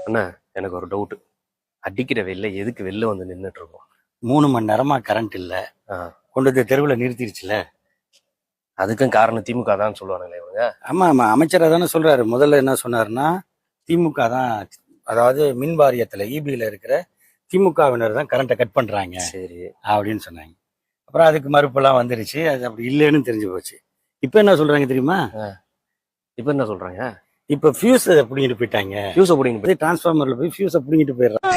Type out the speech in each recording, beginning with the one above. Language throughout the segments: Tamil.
அண்ணா எனக்கு ஒரு டவுட். அடிக்கிற வெள்ள எதுக்கு வெளில வந்து நின்றுட்டு இருக்கோம்? 3 மணி நேரமா கரண்ட் இல்ல, கொண்டு வந்து தெருவில் நிறுத்திடுச்சுல. அதுக்கும் காரணம் திமுக தான் சொல்லுவாங்களே இவங்க. ஆமா ஆமா, அமைச்சர் தானே சொல்றாரு. முதல்ல என்ன சொன்னாருன்னா, திமுக தான், அதாவது மின் வாரியத்துல இபில இருக்கிற திமுகவினர் தான் கரண்ட்டை கட் பண்றாங்க சரி அப்படின்னு சொன்னாங்க. அப்புறம் அதுக்கு மறுப்பெல்லாம் வந்துருச்சு, அது அப்படி இல்லைன்னு தெரிஞ்சு போச்சு. இப்ப என்ன சொல்றாங்க தெரியுமா? இப்ப என்ன சொல்றாங்க? இப்ப ஃபியூஸ் பிடிங்கிட்டு போயிட்டாங்க. ஃபியூஸை பிடிங்கிட்டு டிரான்ஸ்ஃபார்மர்ல போய் ஃபியூஸை பிடிங்கிட்டு போயிடுறாங்க.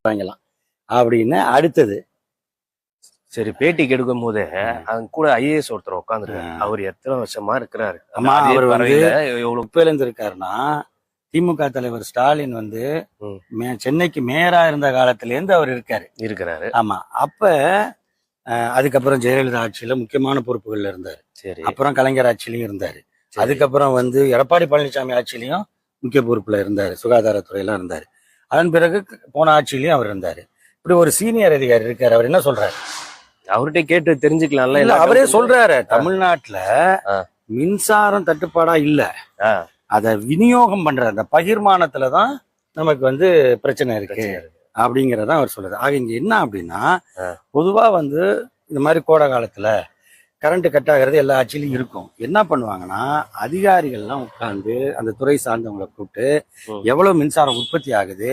வாங்கலாம் அப்படின்னு. அடுத்தது சரி, பேட்டி கெடுக்கும் போதே அவங்க கூட ஐஏஎஸ் ஒருத்தர் உட்காந்துருக்காரு. அவர் எத்தனை வருஷமா இருக்கிறாரு? ஆமா, அவர் வந்து எவ்வளவு உப்பையில இருந்து இருக்காருன்னா, திமுக தலைவர் ஸ்டாலின் வந்து சென்னைக்கு மேயரா இருந்த காலத்துல இருந்து அவர் இருக்கிறாரு. ஆமா, அப்ப அதுக்கப்புறம் ஜெயலலிதா ஆட்சியில முக்கியமான பொறுப்புகள்ல இருந்தாரு. சரி, அப்புறம் கலைஞர் ஆட்சியிலையும் இருந்தாரு. அதுக்கப்புறம் வந்து எடப்பாடி பழனிசாமி ஆட்சியிலையும் முக்கிய பொறுப்புல இருந்தாரு, சுகாதாரத்துறையெல்லாம் இருந்தாரு. அதன் பிறகு போன ஆட்சியிலையும் அவர் இருந்தாரு. இப்படி ஒரு சீனியர் அதிகாரி இருக்காரு. அவர் என்ன சொல்றாரு? அவர்கிட்ட கேட்டு தெரிஞ்சுக்கலாம்ல. இல்ல, அவரே சொல்றாரு, தமிழ்நாட்டுல மின்சாரம் தட்டுப்பாடா இல்ல, அத விநியோகம் பண்ற அந்த பகிர்மானத்துலதான் நமக்கு வந்து பிரச்சனை இருக்கு அப்படிங்கறத அவர் சொல்றாரு. ஆக இங்க என்ன அப்படின்னா, பொதுவா வந்து இந்த மாதிரி கோடை காலத்துல கரண்ட் கட் ஆகிறது எல்லா ஆட்சியிலும் இருக்கும். என்ன பண்ணுவாங்கன்னா, அதிகாரிகள்லாம் உட்கார்ந்து அந்த துறை சார்ந்தவங்களை கூப்பிட்டு எவ்வளவு மின்சாரம் உற்பத்தி ஆகுது,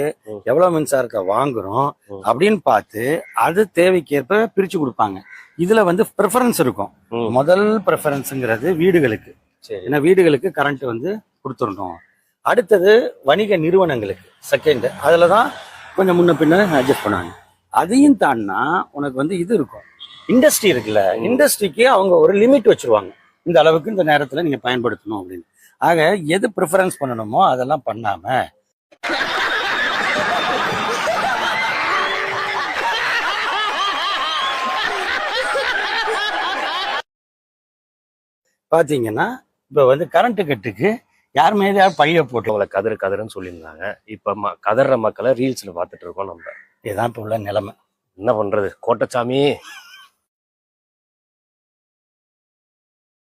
எவ்வளவு மின்சாரத்தை வாங்குறோம் அப்படின்னு பார்த்து அது தேவைக்கேற்ப பிரிச்சு கொடுப்பாங்க. இதுல வந்து ப்ரிஃபரன்ஸ் இருக்கும். முதல் ப்ரிஃபரன்ஸுங்கிறது வீடுகளுக்கு, ஏன்னா வீடுகளுக்கு கரண்ட் வந்து கொடுத்துடணும். அடுத்தது வணிக நிறுவனங்களுக்கு செகண்ட், அதுலதான் கொஞ்சம் முன்ன பின்ன அட்ஜஸ்ட் பண்ணுவாங்க. அதையும் தாண்டினா உனக்கு வந்து இது இருக்கும், இண்டஸ்ட்ரி இருக்குல்ல, இண்டஸ்ட்ரிக்கு அவங்க ஒரு லிமிட் வச்சிருவாங்க, இந்த அளவுக்கு இந்த நேரத்துல நீங்க பயன்படுத்தணும் அப்படின்னு. ஆக எது ப்ரிஃபரன்ஸ் பண்ணணுமோ அதெல்லாம் பண்ணாம பாத்தீங்கன்னா, இப்ப வந்து கரண்ட் கட்டுக்கு யார் மீதாவது பழிய போட்டு அவங்களை கதறுன்னு சொல்லியிருந்தாங்க. இப்ப கதற மக்களை ரீல்ஸ்ல பாத்துட்டு இருக்கோம் நம்ம. இதுதான் இப்ப உள்ள நிலைமை. என்ன பண்றது கோட்டச்சாமி?